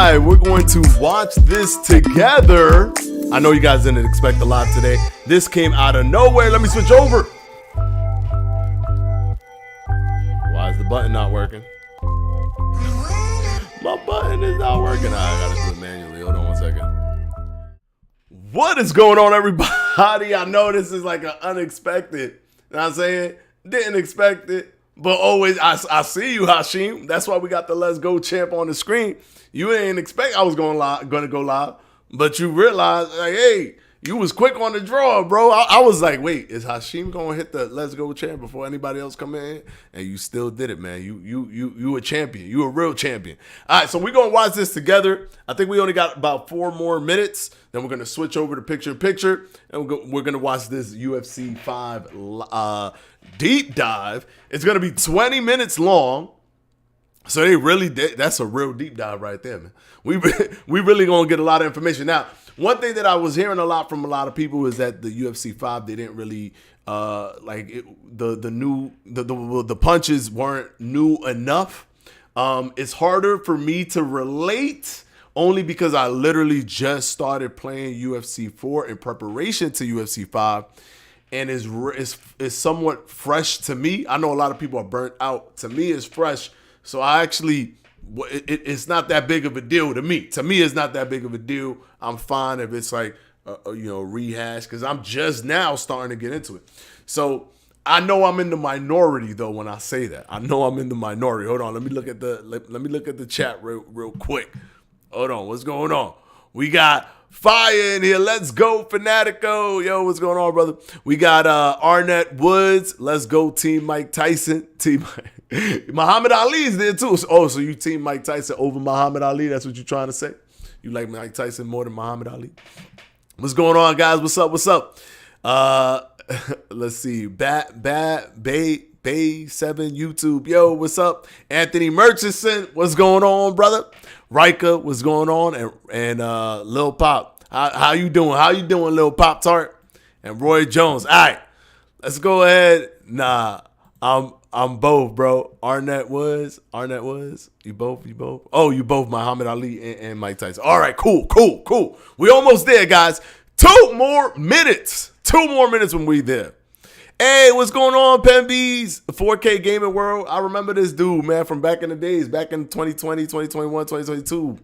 right, we're going to watch this together. I know you guys didn't expect a lot today. This came out of nowhere. Let me switch over. Why is the button not working? My button is not working. All right, I gotta do it manually. Hold on one second. What is going on, everybody? I know this is like an unexpected. You know what I'm saying? Didn't expect it. But always, I see you, Hashim. That's why we got the Let's Go champ on the screen. You didn't expect I was going to go live, but you realized, like, hey, you was quick on the draw, bro. I was like, wait, is Hashim going to hit the Let's Go champ before anybody else come in? And you still did it, man. You a champion. You a real champion. All right, so we're going to watch this together. I think we only got about 4 more minutes. Then we're going to switch over to picture-in-picture, and we're going to watch this UFC 5 deep dive. It's going to be 20 minutes long. So they really did. That's a real deep dive right there, man. We really going to get a lot of information. Now, one thing that I was hearing a lot from a lot of people is that the UFC 5, they didn't really like it, the punches weren't new enough. It's harder for me to relate only because I literally just started playing UFC 4 in preparation to UFC 5. And it's somewhat fresh to me. I know a lot of people are burnt out. To me, it's fresh. So I actually, it's not that big of a deal to me. To me, it's not that big of a deal. I'm fine if it's like, rehash, because I'm just now starting to get into it. So I know I'm in the minority though when I say that. I know I'm in the minority. Hold on, let me look at the chat real quick. Hold on, what's going on? We got fire in here. Let's go, Fanatico. Yo, what's going on, brother? We got Arnett Woods. Let's go, Team Mike Tyson. Team Muhammad Ali's there too. Oh, so you Team Mike Tyson over Muhammad Ali? That's what you're trying to say? You like Mike Tyson more than Muhammad Ali? What's going on, guys? What's up? Let's see. Bay 7 YouTube. Yo, what's up? Anthony Murchison. What's going on, brother? Rika, what's going on? And Lil Pop. How you doing? How you doing, Lil Pop Tart? And Roy Jones. All right, let's go ahead. Nah, I'm both, bro. Arnett Woods. You both. Oh, you both Muhammad Ali and Mike Tyson. All right, cool. We almost there, guys. 2 more minutes. 2 more minutes when we there. Hey, what's going on, Pembees? 4K Gaming World. I remember this dude, man, from back in the days, back in 2020, 2021, 2022.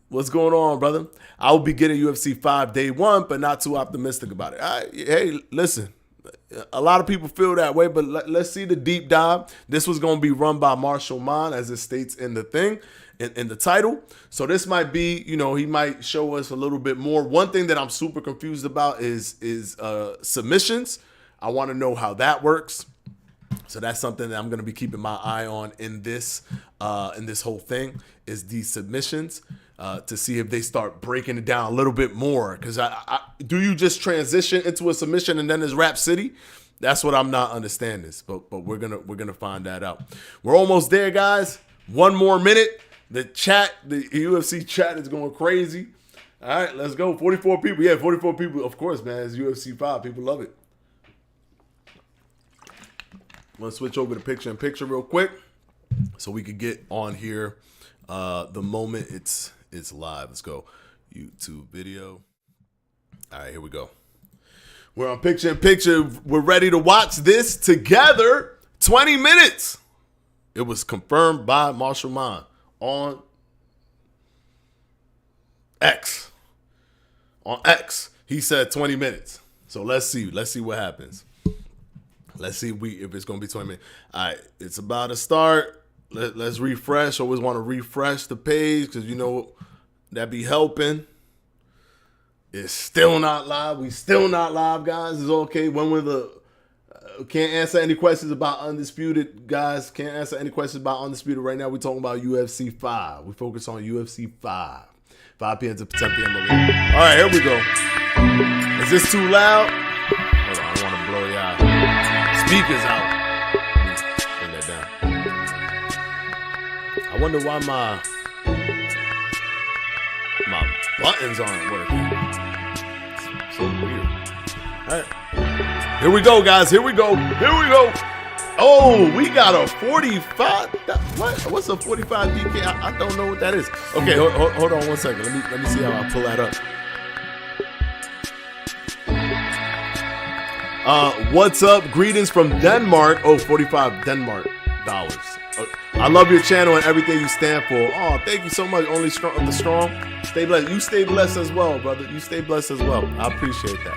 What's going on, brother? I will be getting UFC 5 day 1, but not too optimistic about it. Hey, listen, a lot of people feel that way, but let's see the deep dive. This was going to be run by Marshall Mann, as it states in the thing, in the title. So this might be, he might show us a little bit more. One thing that I'm super confused about is submissions. I want to know how that works. So that's something that I'm going to be keeping my eye on in this whole thing, is these submissions, to see if they start breaking it down a little bit more. Because do you just transition into a submission and then it's Rap City? That's what I'm not understanding. But we're gonna find that out. We're almost there, guys. 1 more minute. The UFC chat is going crazy. All right, let's go. 44 people. Yeah, 44 people. Of course, man. It's UFC 5. People love it. I'm going to switch over to picture-in-picture real quick so we could get on here the moment it's live. Let's go. YouTube video. All right, here we go. We're on picture-in-picture. We're ready to watch this together. 20 minutes. It was confirmed by Marshall Mann on X. On X, he said 20 minutes. So let's see. Let's see what happens. Let's see if it's going to be 20 minutes. All right, it's about to start. Let's refresh. Always want to refresh the page because, that be helping. It's still not live. We still not live, guys. It's okay. When we're can't answer any questions about Undisputed, guys. Can't answer any questions about Undisputed right now. We're talking about UFC 5. We focus on UFC 5. 5 p.m. to 10 p.m. All right, here we go. Is this too loud? Hold on, I don't want to blow you out. Speakers out. Let me bring that down. I wonder why my buttons aren't working. It's so weird. All right. Here we go, guys. Here we go. Oh, we got a 45. What's a 45 DK? I don't know what that is. Okay, hold on 1 second. Let me see how I pull that up. What's up? Greetings from Denmark. Oh, 45 Denmark dollars. I love your channel and everything you stand for. Oh, thank you so much. Only strong of the strong. Stay blessed. You stay blessed as well, brother. You stay blessed as well. I appreciate that.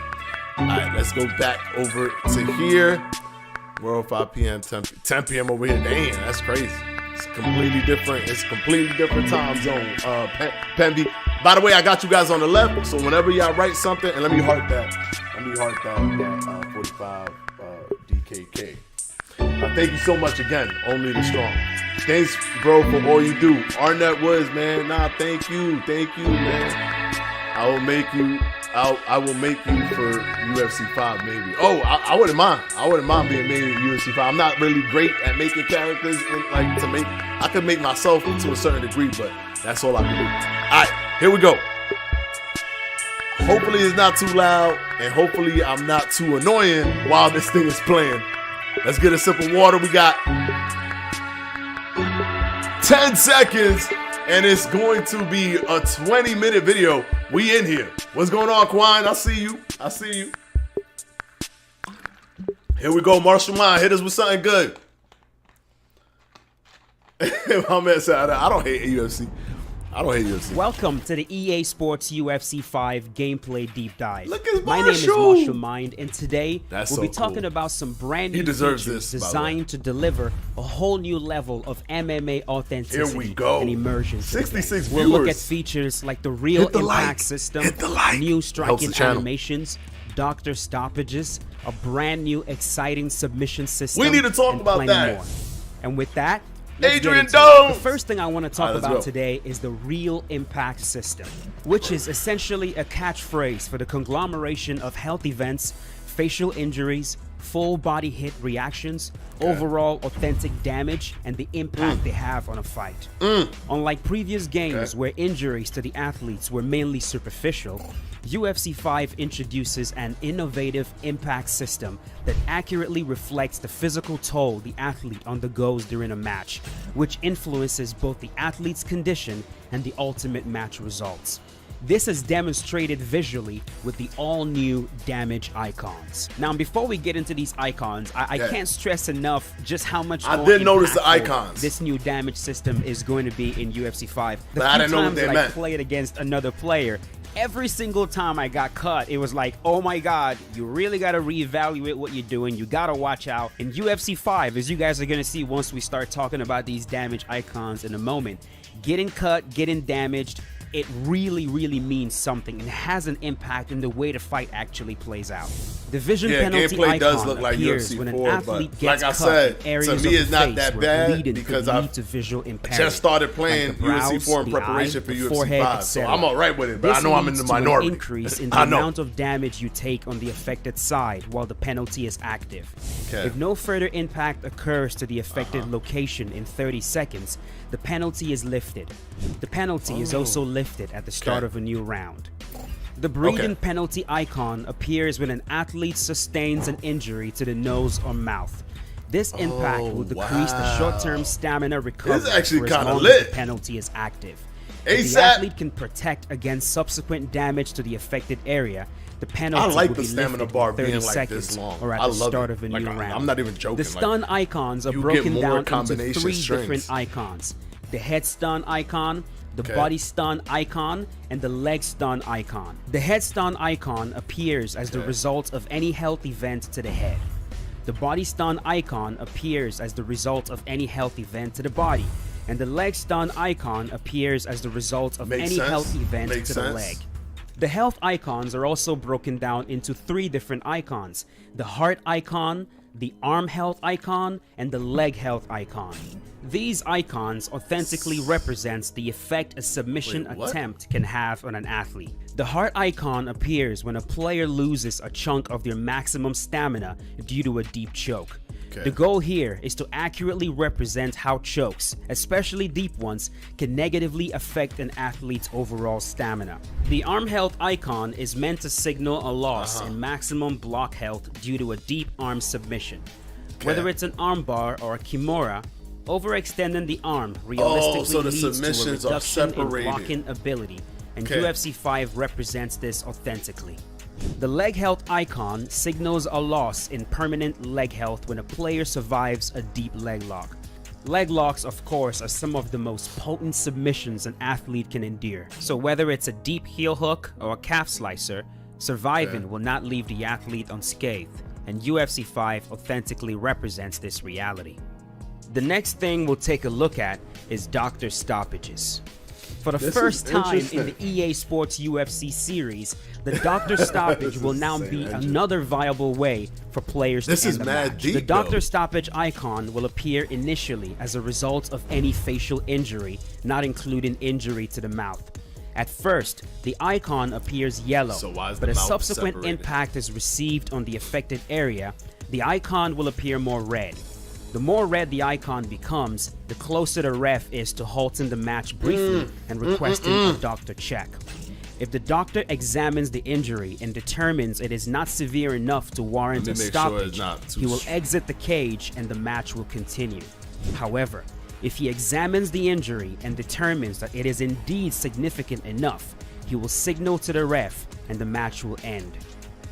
All right, let's go back over to here. World 5 p.m. 10 p.m. over here. Damn, that's crazy. It's completely different. It's completely different time zone. Penby. By the way, I got you guys on the left. So whenever y'all write something, and let me heart that 45 DKK. Thank you so much again. Only the strong. Thanks, bro, for all you do. Arnett Woods, man. Nah, thank you, man. I will make you for UFC 5, maybe. Oh, I wouldn't mind. I wouldn't mind being made in UFC 5. I'm not really great at making characters, I could make myself to a certain degree, but that's all I can do. All right, here we go. Hopefully it's not too loud, and hopefully I'm not too annoying while this thing is playing. Let's get a sip of water. We got 10 seconds, and it's going to be a 20-minute video. We in here. What's going on, Quine? I see you. Here we go, Marshall Mind. Hit us with something good. My man said, I don't hate UFC. Welcome to the EA Sports UFC 5 gameplay deep dive. Look at My name is Marshall Mind, and today we'll be talking about some brand new features designed to deliver a whole new level of MMA authenticity and immersion. 66 We'll look at features like the real impact system, new striking animations, doctor stoppages, a brand new exciting submission system. We need to talk about that. More. And with that, Adrian Dome. The first thing I want to talk about today is the real impact system, which is essentially a catchphrase for the conglomeration of health events, facial injuries, full body hit reactions, overall authentic damage, and the impact they have on a fight. Unlike previous games where injuries to the athletes were mainly superficial, UFC 5 introduces an innovative impact system that accurately reflects the physical toll the athlete undergoes during a match, which influences both the athlete's condition and the ultimate match results. This is demonstrated visually with the all-new damage icons. Now, before we get into these icons, I can't stress enough just how much more notice the icons. This new damage system is going to be in UFC 5. But I didn't know what they meant. I played against another player, every single time I got cut, it was like, oh my God, you really got to reevaluate what you're doing. You got to watch out. In UFC 5, as you guys are going to see once we start talking about these damage icons in a moment, getting cut, getting damaged, it really, really means something and has an impact in the way the fight actually plays out. The vision penalty icon does look like appears UFC when an 4, athlete gets like I cut said, in areas to me of it's the not face that where bad bleeding because could I lead to visual impairment. just started playing like the brows, UFC 4 in preparation for UFC 5, so I'm all right with it, but this I know I'm in the minority. An increase in the amount of damage you take on the affected side while the penalty is active. If no further impact occurs to the affected location in 30 seconds, the penalty is lifted. The penalty is also lifted at the start of a new round. The breathing penalty icon appears when an athlete sustains an injury to the nose or mouth. This impact will decrease the short-term stamina recovery this is actually for as long lit. as the penalty is active. If the athlete can protect against subsequent damage to the affected area, the penalty will be stamina lifted bar in 30 being like seconds this long. or at the start of a new round. I'm not even joking. The stun icons are broken down into 3 different icons. The head stun icon, the body stun icon, and the leg stun icon. The head stun icon appears as the result of any health event to the head. The body stun icon appears as the result of any health event to the body. And the leg stun icon appears as the result of any health event to the leg. The health icons are also broken down into 3 different icons: the heart icon, the arm health icon, and the leg health icon. These icons authentically represents the effect a submission attempt can have on an athlete. The heart icon appears when a player loses a chunk of their maximum stamina due to a deep choke. The goal here is to accurately represent how chokes, especially deep ones, can negatively affect an athlete's overall stamina. The arm health icon is meant to signal a loss in maximum block health due to a deep arm submission. Whether it's an armbar or a kimura, overextending the arm realistically leads to a reduction in blocking ability, and UFC 5 represents this authentically. The leg health icon signals a loss in permanent leg health when a player survives a deep leg lock. Leg locks, of course, are some of the most potent submissions an athlete can endure. So whether it's a deep heel hook or a calf slicer, surviving will not leave the athlete unscathed, and UFC 5 authentically represents this reality. The next thing we'll take a look at is doctor stoppages. For the first time in the EA Sports UFC series, the doctor stoppage will now be another viable way for players to end the match. The doctor stoppage icon will appear initially as a result of any facial injury, not including injury to the mouth. At first, the icon appears yellow, but as subsequent impact is received on the affected area, the icon will appear more red. The more red the icon becomes, the closer the ref is to halting the match briefly and requesting a doctor check. If the doctor examines the injury and determines it is not severe enough to warrant a stoppage, he will exit the cage and the match will continue. However, if he examines the injury and determines that it is indeed significant enough, he will signal to the ref and the match will end.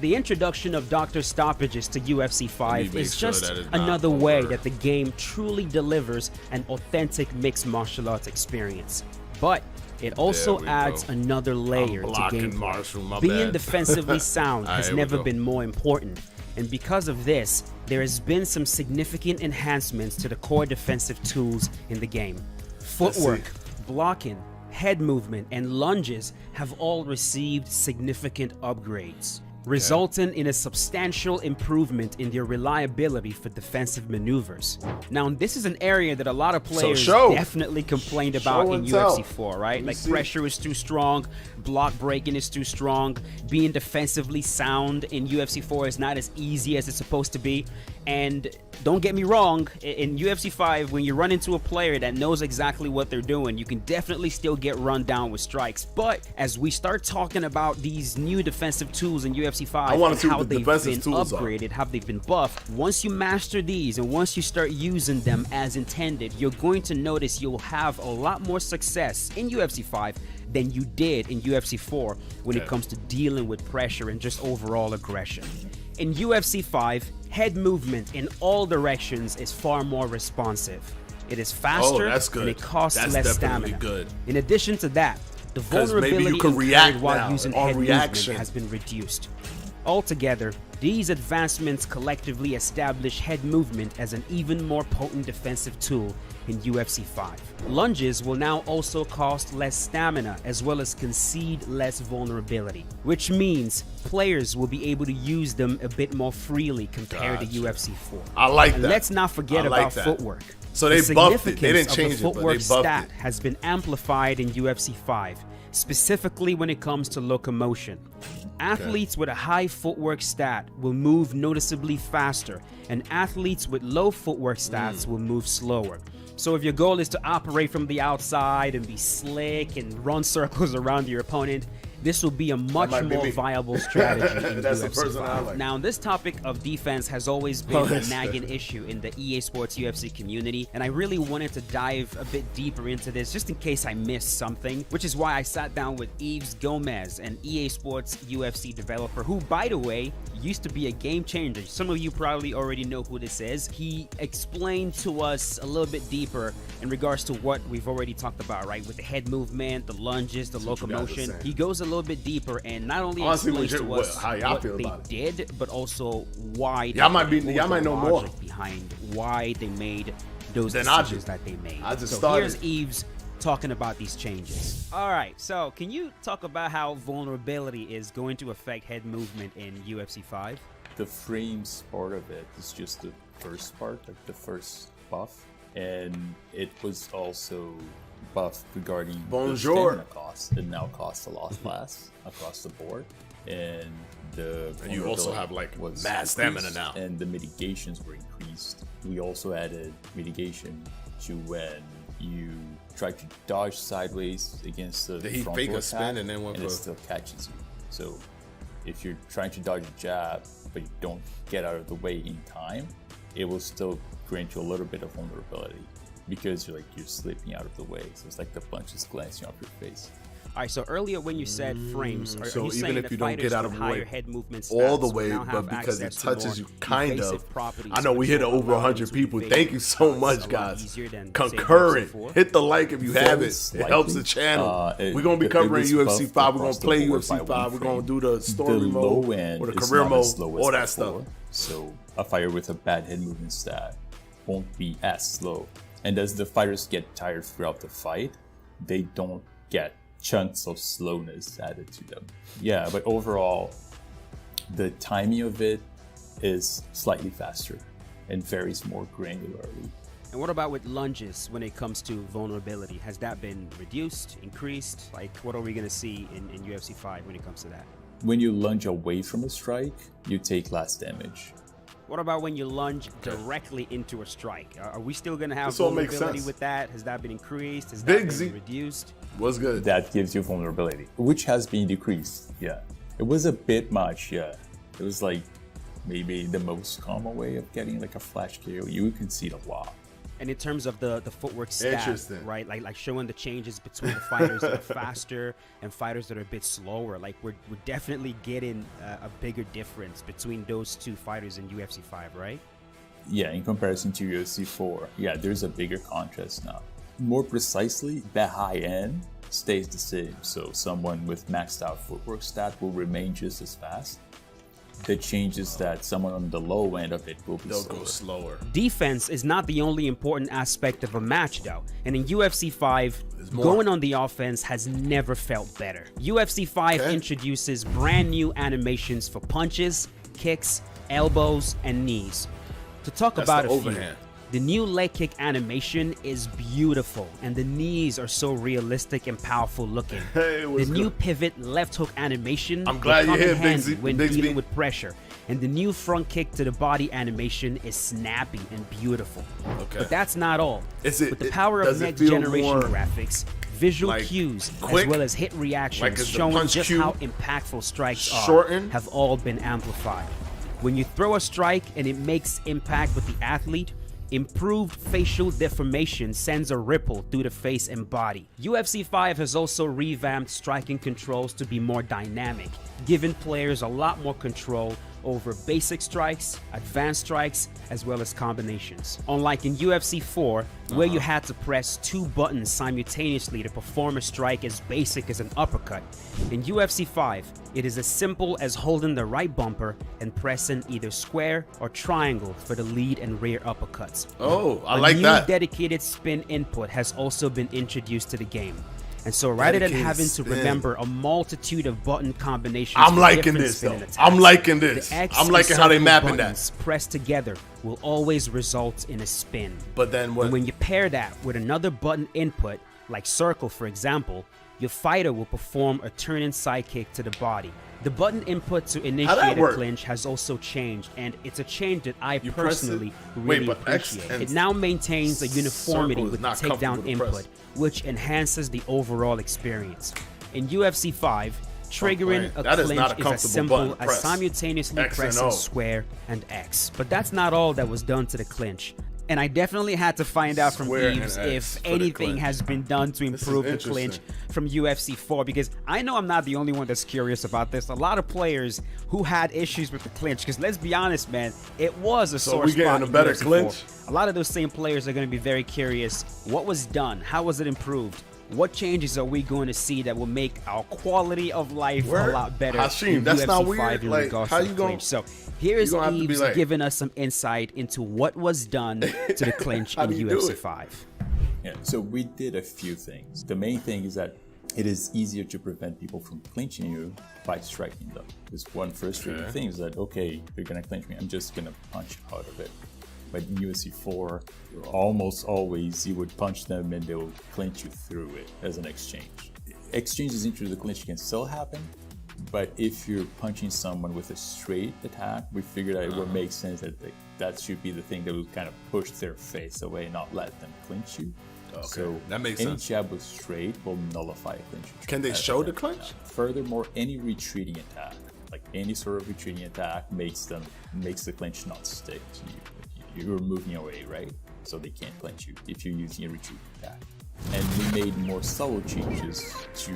The introduction of doctor stoppages to UFC 5 is just another way that the game truly delivers an authentic mixed martial arts experience. But it also adds another layer to gameplay. Being defensively sound has never been more important, and because of this, there has been some significant enhancements to the core defensive tools in the game. Footwork, blocking, head movement, and lunges have all received significant upgrades, resulting in a substantial improvement in their reliability for defensive maneuvers. Now, this is an area that a lot of players definitely complained about in UFC 4, right? Like pressure is too strong, block breaking is too strong, being defensively sound in UFC 4 is not as easy as it's supposed to be. And don't get me wrong, in UFC 5, when you run into a player that knows exactly what they're doing, you can definitely still get run down with strikes. But as we start talking about these new defensive tools in UFC 5 and how they've been upgraded, how they've been buffed, once you master these and once you start using them as intended, you're going to notice you'll have a lot more success in UFC 5 than you did in UFC 4 when it comes to dealing with pressure and just overall aggression. In UFC 5, head movement in all directions is far more responsive. It is faster and it costs less stamina. In addition to that, the vulnerability incurred while using head movement has been reduced. Altogether, these advancements collectively establish head movement as an even more potent defensive tool in UFC 5. Lunges will now also cost less stamina as well as concede less vulnerability, which means players will be able to use them a bit more freely compared to UFC 4. I like that. Let's not forget about footwork. So they buffed it. They didn't change it, but they buffed it. The footwork stat has been amplified in UFC 5, specifically when it comes to locomotion. Athletes with a high footwork stat will move noticeably faster, and athletes with low footwork stats will move slower. So if your goal is to operate from the outside and be slick and run circles around your opponent, this will be a much more viable strategy in UFC 5. Now, this topic of defense has always been a nagging issue in the EA Sports UFC community, and I really wanted to dive a bit deeper into this just in case I missed something, which is why I sat down with Yves Gomez, an EA Sports UFC developer who, by the way, used to be a game changer. Some of you probably already know who this is. He explained to us a little bit deeper in regards to what we've already talked about, right? With the head movement, the lunges, the locomotion. He goes a little bit deeper and not only explains to us what they did, but also why y'all might know more behind why they made those decisions that they made. So here's Yves talking about these changes. All right, so can you talk about how vulnerability is going to affect head movement in UFC 5? The frames part of it is just the first part, like the first buff, and it was also buff regarding the stamina cost. It now costs a lot less across the board, and you also have like mad stamina now, and the mitigations were increased. We also added mitigation to when you try to dodge sideways against the Did he fake a spin and then it still catches you. So if you're trying to dodge a jab but you don't get out of the way in time, it will still grant you a little bit of vulnerability because you're slipping out of the way. So it's like the punch is glancing off your face. All right, so earlier when you said frames, are so you even saying if that you don't get out of the way head movement all the stats way, will now but have because it access to touches more you kind of, evasive properties I know we hit which will over allow 100 them to people. evade Thank you so how much, it's a lot guys. easier than, Concurrent. say, UFC 4? Hit the like if you have it. Slightly. It helps the channel. We're going to be covering UFC 5. We're going to play UFC 5. We're going to do the story mode or the career mode, all that stuff. So a fighter with a bad head movement stat won't be as slow. And as the fighters get tired throughout the fight, they don't get chunks of slowness added to them. Yeah, but overall, the timing of it is slightly faster and varies more granularly. And what about with lunges when it comes to vulnerability? Has that been reduced, increased? Like, what are we going to see in UFC 5 when it comes to that? When you lunge away from a strike, you take less damage. What about when you lunge directly into a strike? Are we still going to have This all makes vulnerability sense. with that? Has that been increased? Has that Big been Z. reduced? What's good? That gives you vulnerability, which has been decreased. Yeah, it was a bit much. Yeah, it was like maybe the most common way of getting like a flash KO. You can see it a lot. And in terms of the footwork stat, Interesting. right? Like showing the changes between the fighters that are faster and fighters that are a bit slower. Like we're definitely getting a bigger difference between those two fighters in UFC 5, right? Yeah, in comparison to UFC 4, yeah, there's a bigger contrast now. More precisely, the high end stays the same. So someone with maxed out footwork stat will remain just as fast. The changes that someone on the low end of it will be They'll slower. go slower. Defense is not the only important aspect of a match, though. And in UFC 5, more. going on the offense has never felt better. UFC 5 introduces brand new animations for punches, kicks, elbows, and knees. To talk That's about the a overhand. few, the new leg kick animation is beautiful, and the knees are so realistic and powerful looking. Hey, the what's new good? pivot left hook animation I'm glad will you're come in here, handy when Bigsby. dealing with pressure. And the new front kick to the body animation is snappy and beautiful. Okay. But that's not all. Is it- With the power does of it next feel generation more graphics, visual like cues, quick? as well as hit reactions Like is the showing punch just cue how impactful strikes shortened? are, have all been amplified. When you throw a strike and it makes impact with the athlete, improved facial deformation sends a ripple through the face and body. UFC 5 has also revamped striking controls to be more dynamic, giving players a lot more control over basic strikes, advanced strikes, as well as combinations. Unlike in UFC 4, where you had to press 2 buttons simultaneously to perform a strike as basic as an uppercut, in UFC 5, it is as simple as holding the right bumper and pressing either square or triangle for the lead and rear uppercuts. Oh, I A like new that. dedicated spin input has also been introduced to the game. And so rather than Dedicated having to spin. remember a multitude of button combinations, I'm for liking different this, spinning though. attacks, I'm liking this. the X I'm and liking how they circle mapping buttons that. pressed together will always result in a spin. But then what? And when you pair that with another button input, like circle for example, your fighter will perform a turning side kick to the body. The button input to initiate a work? clinch has also changed, and it's a change that I You press it- personally Wait, really but X appreciate. and It now maintains a uniformity circle is with the not comfortable takedown to input, press. which enhances the overall experience. In UFC 5, triggering a That is not a clinch is as comfortable simple button to as press. simultaneously X and pressing O. square and X. But that's not all that was done to the clinch. And I definitely had to find out from Square and Eves X if for the anything clinch. has been done to This is improve the interesting. clinch from UFC 4, because I know I'm not the only one that's curious about this. A lot of players who had issues with the clinch, because let's be honest, man, it was a sore we spot getting a in better UFC 4. clinch? A lot of those same players are going to be very curious. What was done? How was it improved? What changes are we going to see that will make our quality of life Word. a lot better? Hashim, in that's UFC not 5 weird. in Like, regards how to you the gonna- clinch. So here's you gonna have to be Eves like- giving us some insight into what was done to the clinch How in do you do UFC it? 5. Yeah, so we did a few things. The main thing is that it is easier to prevent people from clinching you by striking them. Because one frustrating thing is that, okay, you're gonna clinch me, I'm just gonna punch out of it. But in UFC 4, almost always you would punch them and they will clinch you through it as an exchange. Exchanges into the clinch can still happen, but if you're punching someone with a straight attack, we figured out it would make sense that that should be the thing that would kind of push their face away and not let them clinch you. Okay, So that makes any sense. jab with straight will nullify a clinch. Can they show the clinch? Furthermore, any retreating attack, like any sort of retreating attack, makes the clinch not stick to you. you're moving away, right? So they can't clinch you if you're using a retreat attack. And we made more subtle changes to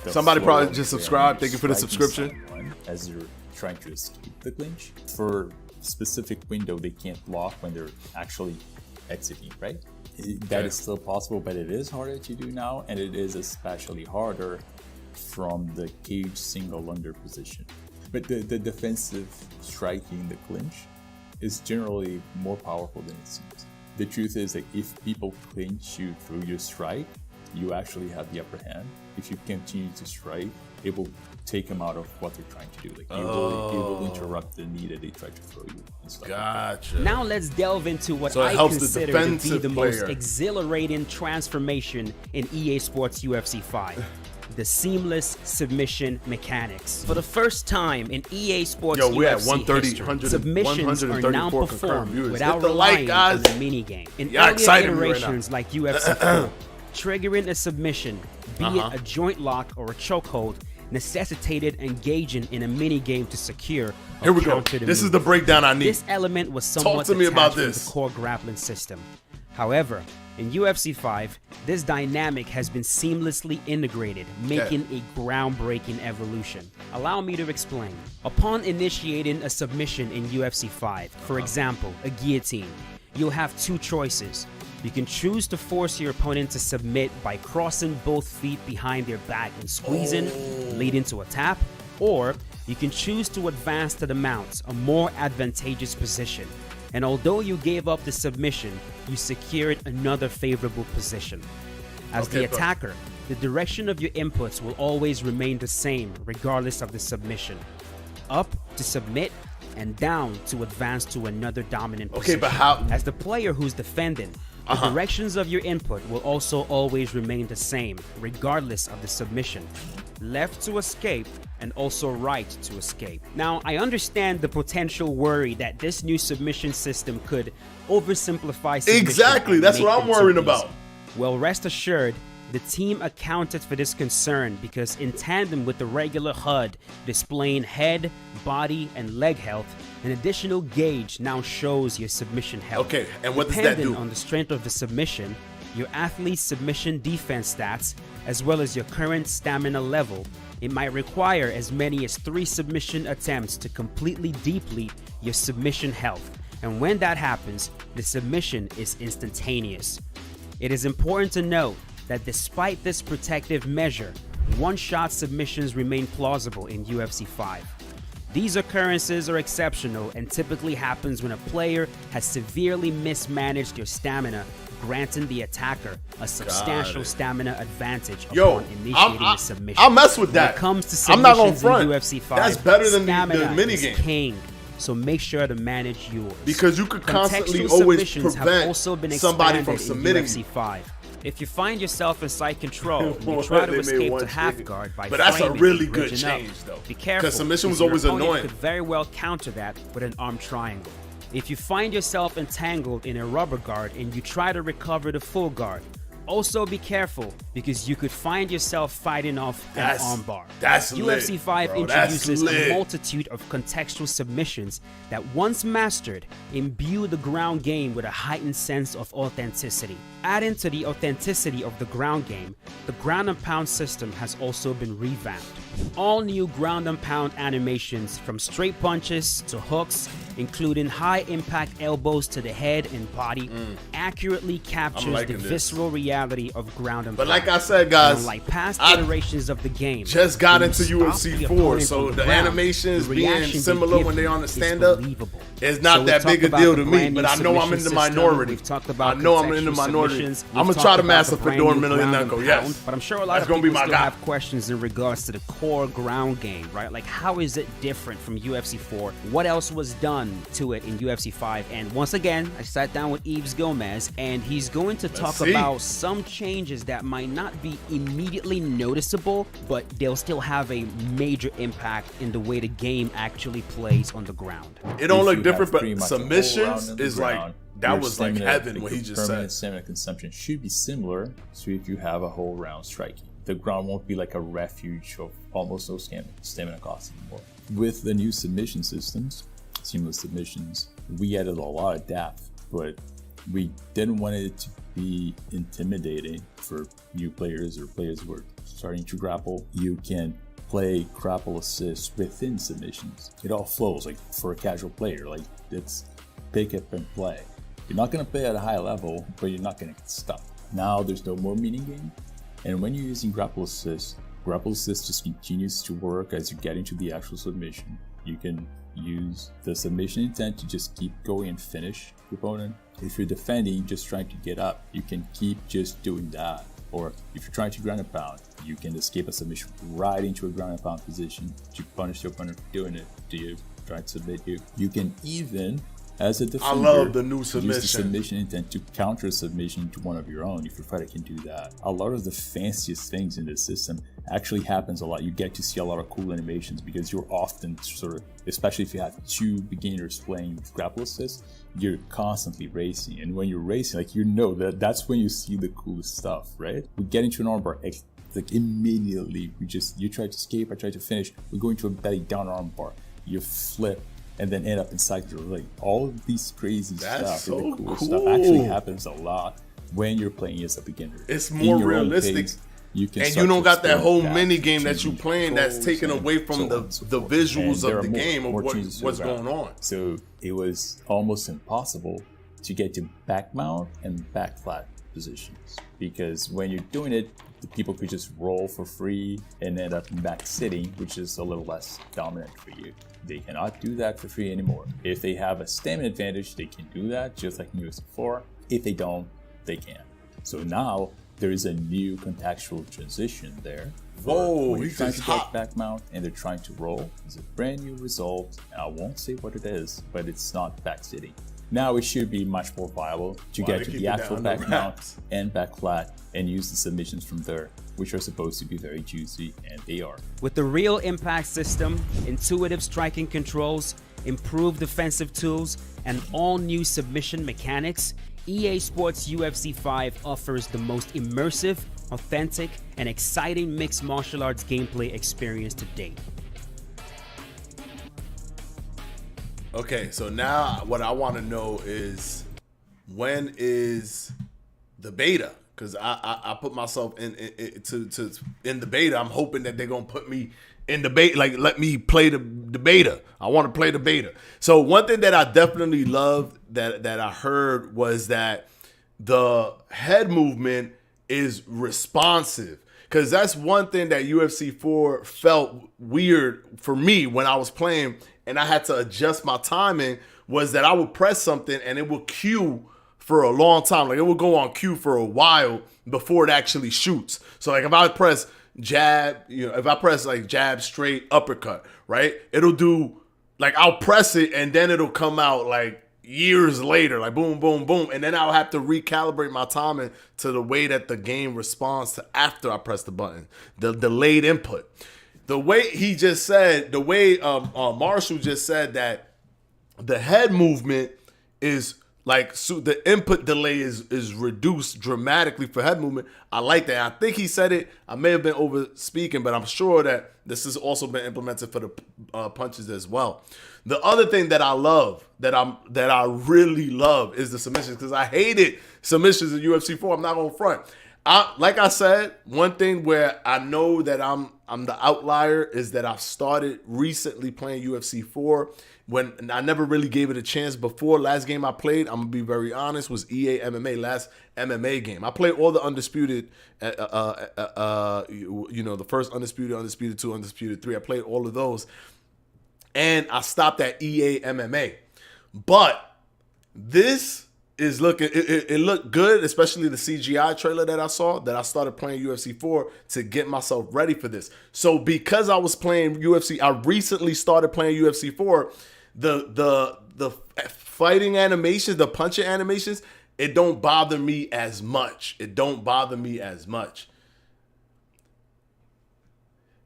the Somebody probably flow just when subscribed. you're Thank you for the striking subscription. someone as you're trying to escape the clinch. For specific window, they can't block when they're actually exiting, right? That is still possible, but it is harder to do now, and it is especially harder from the cage single under position. But the defensive striking the clinch is generally more powerful than it seems. The truth is that if people clinch you through your strike, you actually have the upper hand. If you continue to strike, it will take them out of what they're trying to do. Like it will interrupt the knee that they try to throw you and stuff. Gotcha. Now let's delve into what I consider to be the most exhilarating transformation in EA Sports UFC 5. The seamless submission mechanics. For the first time in EA Sports UFC history, submissions are now performed without relying on the minigame. In earlier iterations like UFC 4, triggering a submission, be it a joint lock or a chokehold, necessitated engaging in a minigame to secure Here we go. This is the breakdown I need. This element was somewhat detached from the core grappling system. However, in UFC 5, this dynamic has been seamlessly integrated, making a groundbreaking evolution. Allow me to explain. Upon initiating a submission in UFC 5, for example, a guillotine, you'll have two choices. You can choose to force your opponent to submit by crossing both feet behind their back and squeezing, leading to a tap, or you can choose to advance to the mount, a more advantageous position. And although you gave up the submission, you secured another favorable position. As the attacker, the direction of your inputs will always remain the same regardless of the submission. Up to submit, and down to advance to another dominant position. But how? As the player who's defending, the directions of your input will also always remain the same regardless of the submission. Left to escape, and also right to escape. Now, I understand the potential worry that this new submission system could oversimplify submission. Exactly, that's what I'm worrying about. Well, rest assured, the team accounted for this concern because in tandem with the regular HUD displaying head, body, and leg health, an additional gauge now shows your submission health. Okay, and what does that do? Depending on the strength of the submission, your athlete's submission defense stats, as well as your current stamina level, it might require as many as 3 submission attempts to completely deplete your submission health. And when that happens, the submission is instantaneous. It is important to note that despite this protective measure, one-shot submissions remain plausible in UFC 5. These occurrences are exceptional and typically happens when a player has severely mismanaged your stamina, granting the attacker a substantial stamina advantage upon initiating the submission. I'll mess with that. When it comes to I'm not gonna submissions front. in UFC 5, that's better than the minigame. minigame. So make sure to manage yours. Because you could constantly always prevent somebody from submitting UFC 5. If you find yourself in side control, you try to escape to half guard by but that's a really good bridging change, up. though. Be careful, because submission was your always opponent annoying. Could very well counter that with an arm triangle. If you find yourself entangled in a rubber guard and you try to recover the full guard, also be careful because you could find yourself fighting off an armbar. That's UFC 5 introduces a multitude of contextual submissions that once mastered imbue the ground game with a heightened sense of authenticity. Adding to the authenticity of the ground game, the ground and pound system has also been revamped. All new ground and pound animations from straight punches to hooks, including high impact elbows to the head and body, accurately captures the visceral reality of ground and pound. But like I said, guys, unlike past iterations of the game, just got into UFC 4, so the animations being similar when they're on the stand-up is not that big a deal to me, but I know I'm in the minority. I know I'm in the minority. I'm going to try to master Fedor Emelianenko, yes. But I'm sure a lot of people still have questions in regards to the core ground game, right? Like, how is it different from UFC 4? What else was done to it in UFC 5? And once again, I sat down with Yves Gomez, and he's going to talk about some changes that might not be immediately noticeable, but they'll still have a major impact in the way the game actually plays on the ground. It don't look different, but submissions is like, that was like heaven what he just said. Permanent stamina consumption should be similar to if you have a whole round striking. The ground won't be like a refuge of almost no stamina costs anymore. With the new submission systems, seamless submissions. We added a lot of depth, but we didn't want it to be intimidating for new players or players who are starting to grapple. You can play grapple assist within submissions. It all flows, like for a casual player, like it's pick up and play. You're not going to play at a high level, but you're not going to get stuck. Now there's no more meaning game. And when you're using grapple assist just continues to work as you get into the actual submission. You can use the submission intent to just keep going and finish the opponent. If you're defending, just trying to get up, you can keep just doing that. Or if you're trying to ground and pound, you can escape a submission right into a ground and pound position to punish the opponent for doing it. Do you try to submit you? You can even, as a defender, I love the new submission. Use the submission intent to counter a submission to one of your own if your fighter can do that. A lot of the fanciest things in this system actually happens a lot. You get to see a lot of cool animations because you're often sort of, especially if you have two beginners playing with grapple assist, you're constantly racing. And when you're racing, like, you know that's when you see the coolest stuff, right? We get into an armbar, like immediately, you try to escape, I try to finish, we go into a belly down armbar, you flip, and then end up inside your leg. All of these crazy cool stuff actually happens a lot when you're playing as a beginner. It's more realistic. You don't got that whole mini game that you playing that's taken away from the visuals of the game of what's going on. So it was almost impossible to get to back mount and back flat positions, because when you're doing it, the people could just roll for free and end up in back sitting, which is a little less dominant for you. They cannot do that for free anymore. If they have a stamina advantage, they can do that just like in UFC 4. If they don't, they can't. So now there is a new contextual transition there. Whoa, he's trying to get back mount and they're trying to roll. It's a brand new result. I won't say what it is, but it's not back sitting. Now it should be much more viable to get to the actual back mount and back flat and use the submissions from there, which are supposed to be very juicy, and they are. With the real impact system, intuitive striking controls, improved defensive tools, and all new submission mechanics, EA Sports UFC 5 offers the most immersive, authentic, and exciting mixed martial arts gameplay experience to date. Okay, so now what I want to know is, when is the beta? Because I put myself in the beta. I'm hoping that they're gonna put me in the beta, like let me play the beta. I want to play the beta. So one thing that I definitely loved that I heard was that the head movement is responsive. Because that's one thing that UFC 4 felt weird for me when I was playing and I had to adjust my timing, was that I would press something and it would queue for a long time. Like, it would go on queue for a while before it actually shoots. So like if I press jab, if I press like jab, straight, uppercut, right? It'll do, like, I'll press it and then it'll come out like years later, like boom, boom, boom. And then I'll have to recalibrate my timing to the way that the game responds to after I press the button, the delayed input. The way he just said, the way Marshall just said that the head movement is like, so the input delay is reduced dramatically for head movement. I like that. I think he said it. I may have been over speaking, but I'm sure that this has also been implemented for the punches as well. The other thing that I love, that I really love, is the submissions, because I hated submissions in UFC 4. I'm not gonna front. Like I said, one thing where I know that I'm the outlier is that I've started recently playing UFC 4 when I never really gave it a chance before. Last game I played, I'm gonna be very honest, was EA MMA, last MMA game. I played all the Undisputed, the first Undisputed, Undisputed 2, Undisputed 3. I played all of those. And I stopped at EA MMA. But this is looking, it looked good, especially the CGI trailer that I saw, that I started playing UFC 4 to get myself ready for this. So because I was playing UFC, I recently started playing UFC 4, the fighting animations, the punching animations, it don't bother me as much.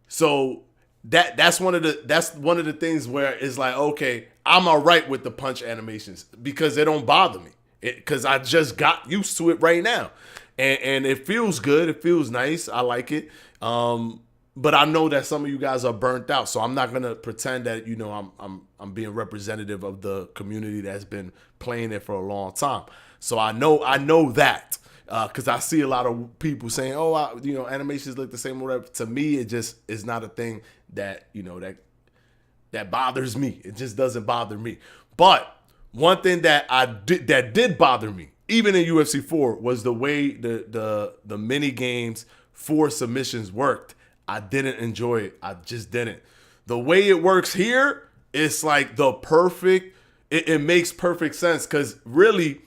So that's one of the things where it's like, okay, I'm all right with the punch animations because they don't bother me. Because I just got used to it right now. And it feels good. It feels nice. I like it. but I know that some of you guys are burnt out, so I'm not gonna pretend that I'm being representative of the community that's been playing it for a long time. So I know that because I see a lot of people saying, "Oh, animations look the same." Or whatever. To me, it just is not a thing that that bothers me. It just doesn't bother me. But one thing that did bother me, even in UFC 4, was the way the mini games for submissions worked. I didn't enjoy it. I just didn't. The way it works here, it's like the perfect. It makes perfect sense because really,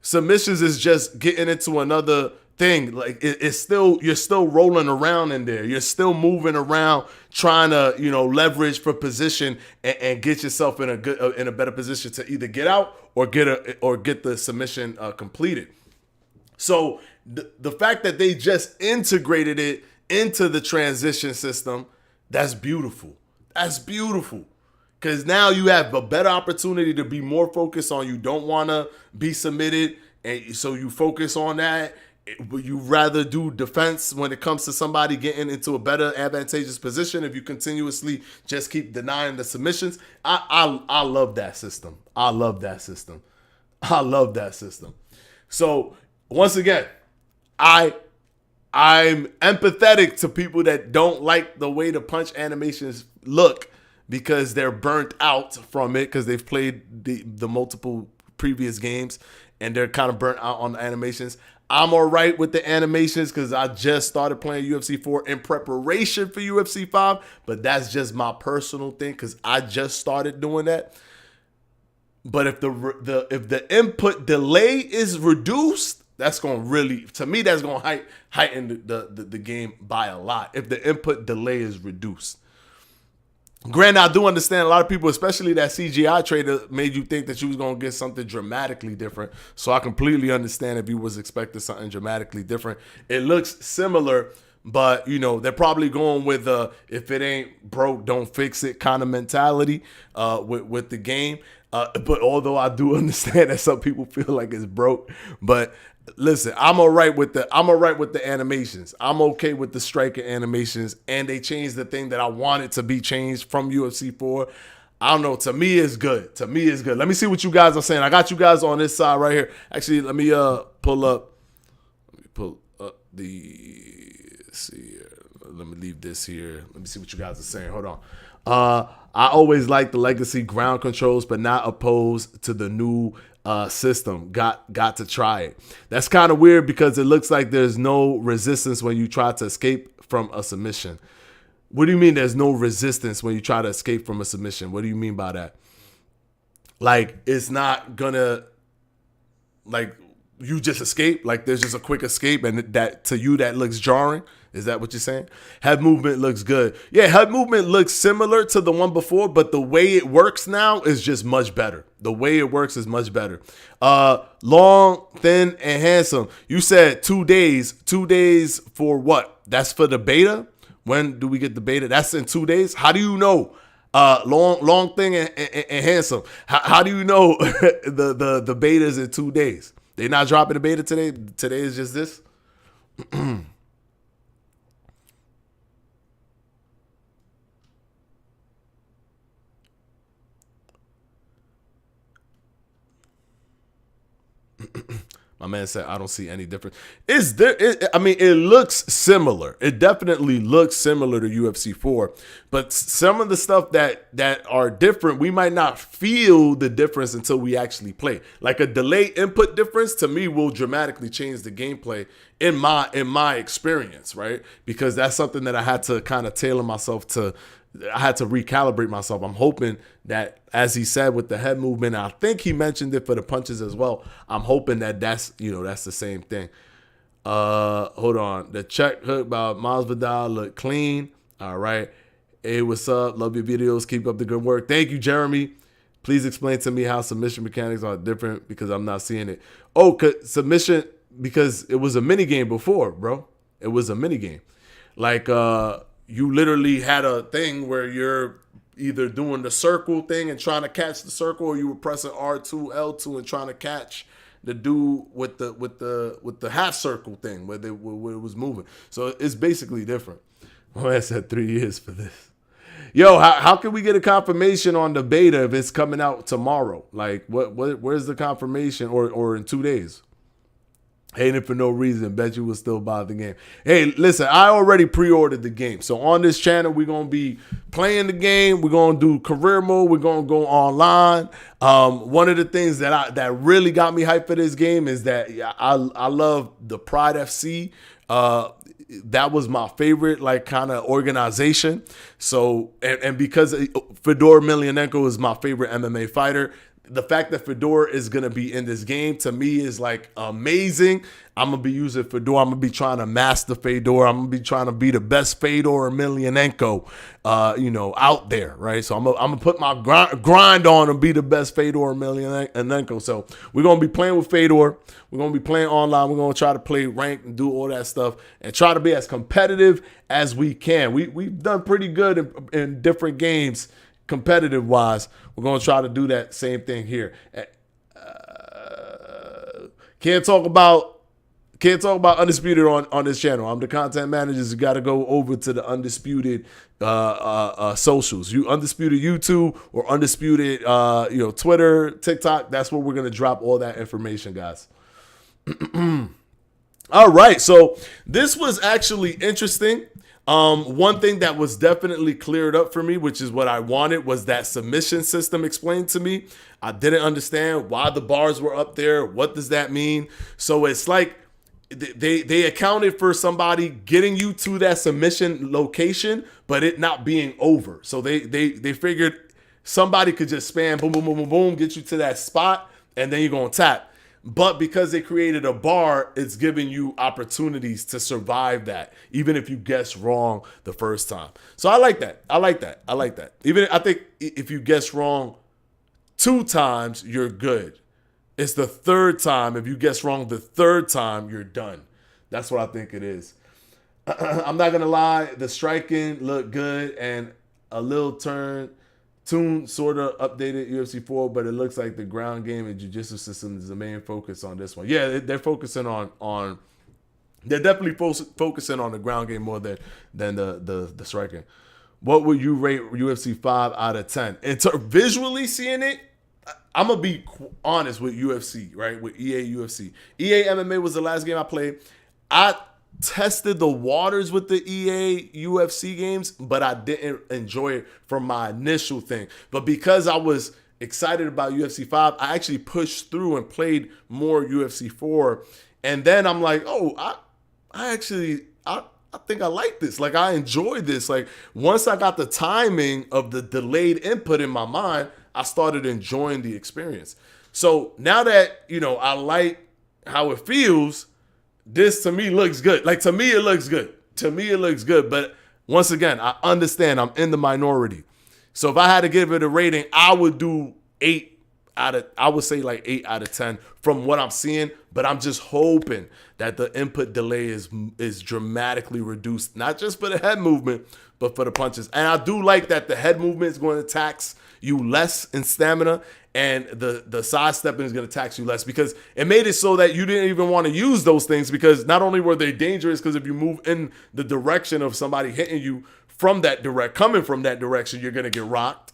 submissions is just getting into another thing. Like you're still rolling around in there. You're still moving around, trying to leverage for position and get yourself in a better position to either get out or get the submission completed. So the fact that they just integrated it into the transition system, that's beautiful. That's beautiful. Because now you have a better opportunity to be more focused on you don't want to be submitted, and so you focus on that. You rather do defense when it comes to somebody getting into a better advantageous position if you continuously just keep denying the submissions. I love that system. I love that system. I love that system. So once again, I'm empathetic to people that don't like the way the punch animations look because they're burnt out from it because they've played the multiple previous games and they're kind of burnt out on the animations. I'm all right with the animations because I just started playing UFC 4 in preparation for UFC 5, but that's just my personal thing because I just started doing that. But if the input delay is reduced, that's going to really, to me, that's going to heighten the game by a lot if the input delay is reduced. Granted, I do understand a lot of people, especially that CGI trailer, made you think that you was going to get something dramatically different. So I completely understand if you was expecting something dramatically different. It looks similar, but, they're probably going with if it ain't broke, don't fix it kind of mentality with the game. But although I do understand that some people feel like it's broke, but listen, I'm all right with the animations. I'm okay with the striker animations, and they changed the thing that I wanted to be changed from UFC 4. I don't know. To me, it's good. Let me see what you guys are saying. I got you guys on this side right here. Actually, let me pull up the. Let's see here. Let me leave this here. Let me see what you guys are saying. Hold on. I always like the legacy ground controls, but not opposed to the new system. Got to try it. That's kind of weird because it looks like there's no resistance when you try to escape from a submission. What do you mean there's no resistance when you try to escape from a submission? What do you mean by that? Like, it's not gonna, like, you just escape? Like, there's just a quick escape and that to you that looks jarring? Is that what you're saying? Head movement looks good. Yeah, head movement looks similar to the one before, but the way it works now is just much better. The way it works is much better. Long, thin, and handsome. You said 2 days. 2 days for what? That's for the beta? When do we get the beta? That's in 2 days? How do you know? Long, thin, and handsome. How do you know the beta is in 2 days? They're not dropping the beta today? Today is just this? My man said, I don't see any difference. It looks similar. It definitely looks similar to UFC 4. But some of the stuff that are different, we might not feel the difference until we actually play. Like a delay input difference, to me, will dramatically change the gameplay in my experience, right? Because that's something that I had to kind of tailor myself to. I had to recalibrate myself. I'm hoping that, as he said, with the head movement, I think he mentioned it for the punches as well. I'm hoping that that's the same thing. Hold on. The check hook by Miles Vidal look clean. All right. Hey, what's up? Love your videos. Keep up the good work. Thank you, Jeremy. Please explain to me how submission mechanics are different because I'm not seeing it. Oh, submission, because it was a mini game before, bro. It was a mini game. Like, you literally had a thing where you're either doing the circle thing and trying to catch the circle, or you were pressing R2, L2 and trying to catch the dude with the half circle thing where it was moving. So it's basically different. My man said 3 years for this. Yo, how can we get a confirmation on the beta if it's coming out tomorrow? Like, where's the confirmation? Or in 2 days? Hating for no reason. Bet you will still buy the game. Hey, listen, I already pre-ordered the game. So on this channel, we're going to be playing the game. We're going to do career mode. We're going to go online. One of the things that really got me hyped for this game is that I love the Pride FC. That was my favorite, like, kind of organization. So, and because Fedor Emelianenko is my favorite MMA fighter, the fact that Fedor is going to be in this game, to me, is like amazing. I'm going to be using Fedor. I'm going to be trying to master Fedor. I'm going to be trying to be the best Fedor Emelianenko, out there, right? So I'm going to put my grind on and be the best Fedor Emelianenko. So we're going to be playing with Fedor. We're going to be playing online. We're going to try to play ranked and do all that stuff and try to be as competitive as we can. We've done pretty good in different games, competitive wise. We're going to try to do that same thing here. Can't talk about Undisputed on this channel. I'm the content manager. You got to go over to the Undisputed socials. You Undisputed YouTube or Undisputed Twitter, TikTok. That's where we're going to drop all that information, guys. All right. So this was actually interesting. One thing that was definitely cleared up for me, which is what I wanted, was that submission system explained to me. I didn't understand why the bars were up there. What does that mean? So it's like they accounted for somebody getting you to that submission location, but it not being over. So they figured somebody could just spam boom, boom, boom, boom, boom, get you to that spot, and then you're going to tap. But because they created a bar, it's giving you opportunities to survive that, even if you guess wrong the first time. So I like that. Even I think if you guess wrong 2 times, you're good. It's the 3rd time. If you guess wrong the 3rd time, you're done. That's what I think it is. I'm not going to lie. The striking looked good, and a little Tune sort of updated UFC 4, but it looks like the ground game and jiu-jitsu system is the main focus on this one. Yeah, they're focusing on they're definitely focusing on the ground game more than the striking. What would you rate UFC 5 out of 10? Visually seeing it, I'm going to be honest with UFC, right? With EA UFC. EA MMA was the last game I played. I tested the waters with the EA UFC games, but I didn't enjoy it from my initial thing. But because I was excited about UFC 5, I actually pushed through and played more UFC 4. And then I'm like, oh, I think I like this. Like, I enjoyed this. Like, once I got the timing of the delayed input in my mind, I started enjoying the experience. So now that, I like how it feels, this to me looks good. Like, to me, it looks good. But once again, I understand I'm in the minority. So if I had to give it a rating, I would do 8 out of 10 from what I'm seeing. But I'm just hoping that the input delay is dramatically reduced, not just for the head movement, but for the punches. And I do like that the head movement is going to tax you less in stamina, and the side stepping is going to tax you less, because it made it so that you didn't even want to use those things, because not only were they dangerous, because if you move in the direction of somebody hitting you coming from that direction, you're going to get rocked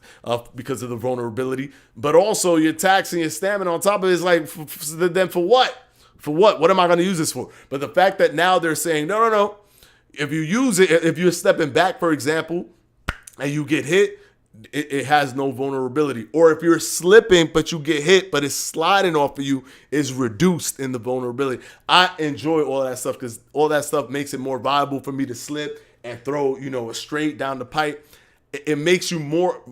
because of the vulnerability, but also you're taxing your stamina on top of it. It's like, then for what? For what? What am I going to use this for? But the fact that now they're saying, no. If you use it, if you're stepping back, for example, and you get hit, it has no vulnerability. Or if you're slipping but you get hit but it's sliding off of you, is reduced in the vulnerability. I enjoy all that stuff, because all that stuff makes it more viable for me to slip and throw a straight down the pipe. It makes you want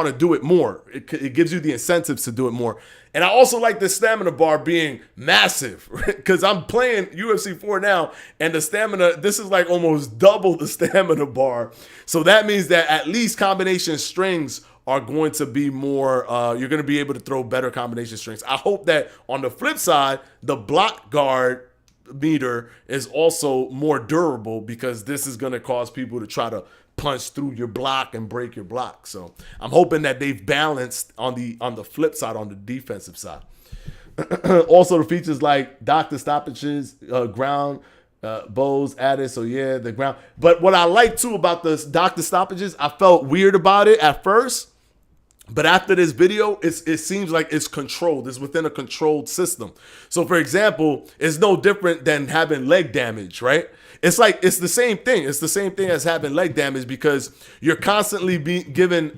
to do it more. It gives you the incentives to do it more. And I also like the stamina bar being massive, because I'm playing UFC 4 now, and the stamina, this is like almost double the stamina bar. So that means that at least combination strings are going to be more, you're going to be able to throw better combination strings. I hope that on the flip side, the block guard meter is also more durable, because this is going to cause people to try to punch through your block and break your block. So I'm hoping that they've balanced on the flip side, on the defensive side. Also, the features like doctor stoppages, ground Bows added, so yeah, the ground. But what I like too about the doctor stoppages, I felt weird about it at first, but after this video, it seems like it's controlled. It's within a controlled system. So for example, it's no different than having leg damage, right? It's like, it's the same thing. It's the same thing as having leg damage because you're constantly given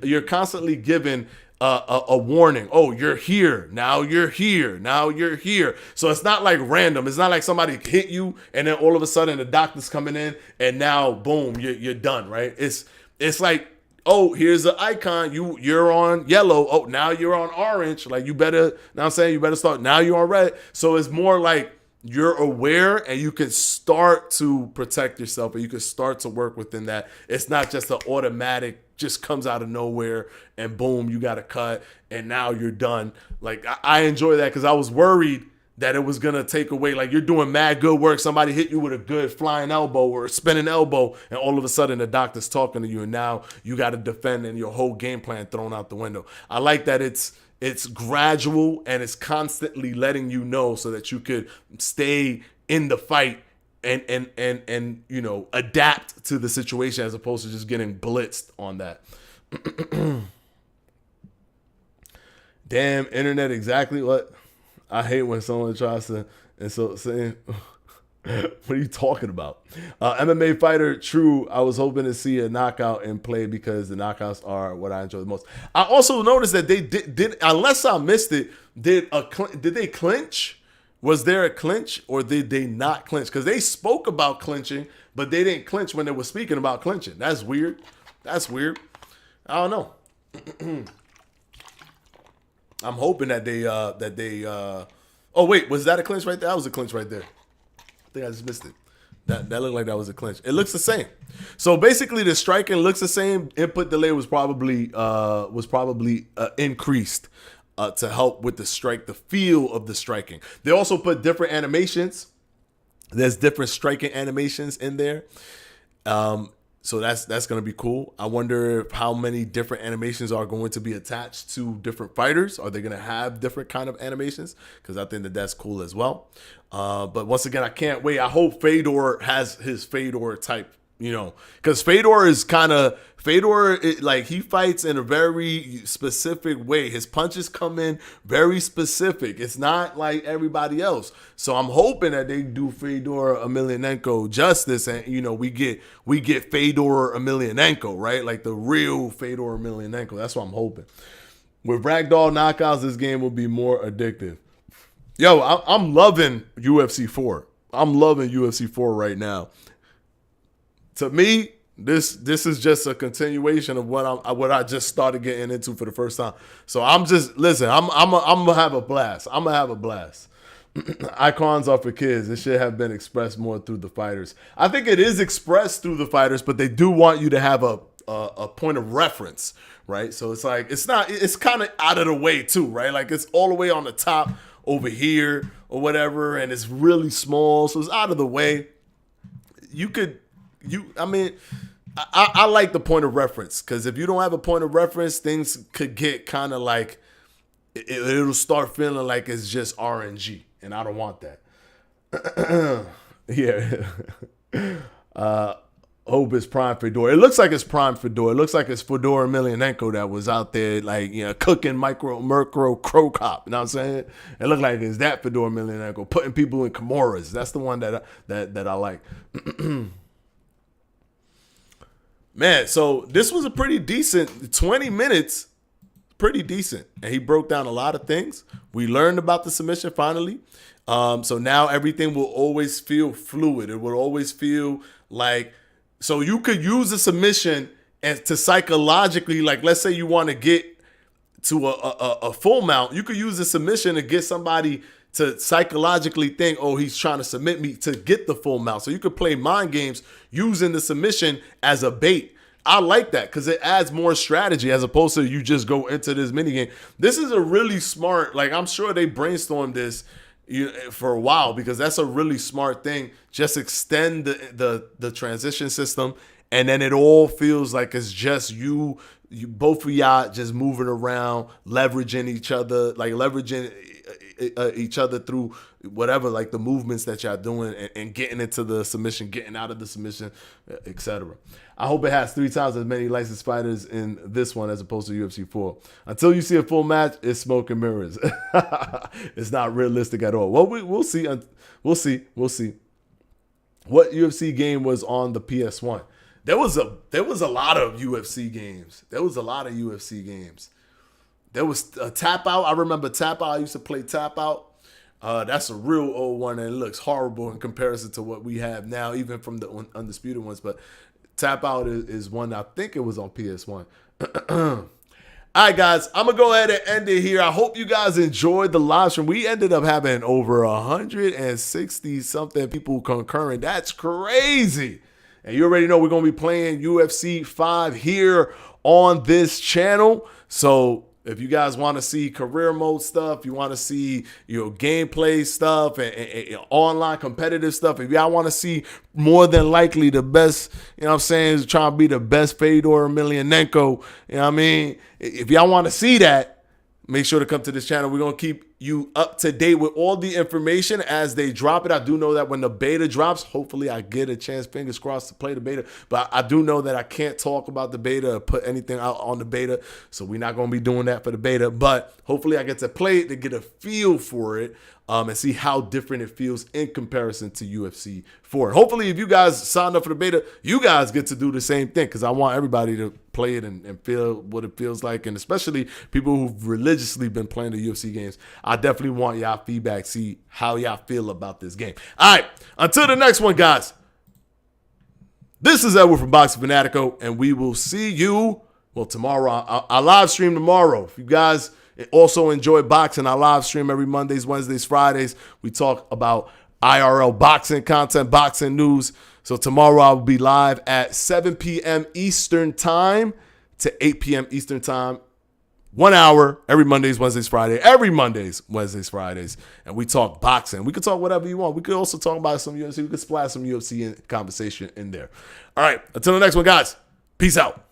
a warning. Oh, you're here. Now you're here. Now you're here. So it's not like random. It's not like somebody hit you and then all of a sudden the doctor's coming in and now boom, you're done, right? It's like, oh, here's an icon. You're on yellow. Oh, now you're on orange. Like you better, now I'm saying you better start. Now you're on red. So it's more like you're aware and you can start to protect yourself and you can start to work within that. It's not just an automatic, just comes out of nowhere and boom, you got to cut and now you're done. Like I enjoy that because I was worried that it was going to take away, like you're doing mad good work. Somebody hit you with a good flying elbow or a spinning elbow and all of a sudden the doctor's talking to you and now you got to defend and your whole game plan thrown out the window. I like that it's gradual and it's constantly letting you know so that you could stay in the fight and you know, adapt to the situation as opposed to just getting blitzed on that. Damn, internet, exactly what I hate when someone tries to, and so saying, what are you talking about? MMA fighter, true. I was hoping to see a knockout in play because the knockouts are what I enjoy the most. I also noticed that they did unless I missed it, did they clinch? Was there a clinch or did they not clinch? Because they spoke about clinching, but they didn't clinch when they were speaking about clinching. That's weird. That's weird. I don't know. I'm hoping that they oh wait, was that a clinch right there? That was a clinch right there. I think I just missed it. That looked like that was a clinch. It looks the same. So basically the striking looks the same. Input delay was probably increased to help with the strike, the feel of the striking. They also put different animations. There's different striking animations in there. So that's going to be cool. I wonder how many different animations are going to be attached to different fighters. Are they going to have different kind of animations? Because I think that's cool as well. But once again, I can't wait. I hope Fedor has his Fedor type, you know, because Fedor is like he fights in a very specific way. His punches come in very specific. It's not like everybody else. So I'm hoping that they do Fedor Emelianenko justice, and you know we get Fedor Emelianenko, right? Like the real Fedor Emelianenko. That's what I'm hoping. With ragdoll knockouts, this game will be more addictive. Yo, I'm loving UFC 4. I'm loving UFC 4 right now. To me, this is just a continuation of what I just started getting into for the first time. So I'm gonna have a blast. I'm gonna have a blast. Icons are for kids. It should have been expressed more through the fighters. I think it is expressed through the fighters, but they do want you to have a point of reference, right? So it's like it's kind of out of the way too, right? Like it's all the way on the top over here or whatever, and it's really small, so it's out of the way. I like the point of reference because if you don't have a point of reference, things could get kind of like it'll start feeling like it's just RNG, and I don't want that. Yeah. Hope it's Prime Fedor. It looks like it's Prime Fedor. It looks like it's Fedor Emelianenko that was out there, like, you know, cooking Micro Crow Cop. You know what I'm saying? It looked like it's that Fedor Emelianenko putting people in Kimuras. That's the one that I like. Man, so this was a pretty decent 20 minutes. Pretty decent. And he broke down a lot of things. We learned about the submission finally. So now everything will always feel fluid. It will always feel like, so you could use a submission and to psychologically, like, let's say you want to get to a full mount, you could use a submission to get somebody to psychologically think, oh, he's trying to submit me to get the full mount. So you could play mind games using the submission as a bait. I like that because it adds more strategy as opposed to you just go into this minigame. This is a really smart, like, I'm sure they brainstormed this for a while because that's a really smart thing. Just extend the transition system, and then it all feels like it's just you both of y'all just moving around, leveraging each other, like leveraging each other through whatever, like the movements that y'all doing and getting into the submission, getting out of the submission, etc. I hope it has 3 times as many licensed fighters in this one as opposed to UFC 4. Until you see a full match, it's smoke and mirrors. It's not realistic at all. Well, we'll see. We'll see. What UFC game was on the PS1? There was a lot of UFC games. There was Tap Out. I remember Tap Out. I used to play Tap Out. That's a real old one, and it looks horrible in comparison to what we have now, even from the undisputed ones. But Tap Out is one, I think it was on PS1. All right, guys, I'm going to go ahead and end it here. I hope you guys enjoyed the live stream. We ended up having over 160-something people concurring. That's crazy. And you already know we're going to be playing UFC 5 here on this channel. So if you guys want to see career mode stuff, you want to see gameplay stuff and online competitive stuff, if y'all want to see more than likely the best, is trying to be the best Fedor Emelianenko, if y'all want to see that, make sure to come to this channel. We're going to keep you up to date with all the information as they drop it. I do know that when the beta drops, hopefully I get a chance, fingers crossed, to play the beta. But I do know that I can't talk about the beta or put anything out on the beta. So we're not going to be doing that for the beta. But hopefully I get to play it to get a feel for it and see how different it feels in comparison to UFC 4. Hopefully if you guys signed up for the beta, you guys get to do the same thing, because I want everybody to play it and feel what it feels like. And especially people who've religiously been playing the UFC games, I definitely want y'all feedback, see how y'all feel about this game. All right, until the next one, guys. This is Edward from Boxing Fanatico, and we will see you, tomorrow. I live stream tomorrow. If you guys also enjoy boxing, I live stream every Mondays, Wednesdays, Fridays. We talk about IRL boxing content, boxing news. So tomorrow I will be live at 7 p.m. Eastern time to 8 p.m. Eastern time. 1 hour every Mondays, Wednesdays, Fridays. Every Mondays, Wednesdays, Fridays. And we talk boxing. We could talk whatever you want. We could also talk about some UFC. We could splash some UFC conversation in there. All right. Until the next one, guys. Peace out.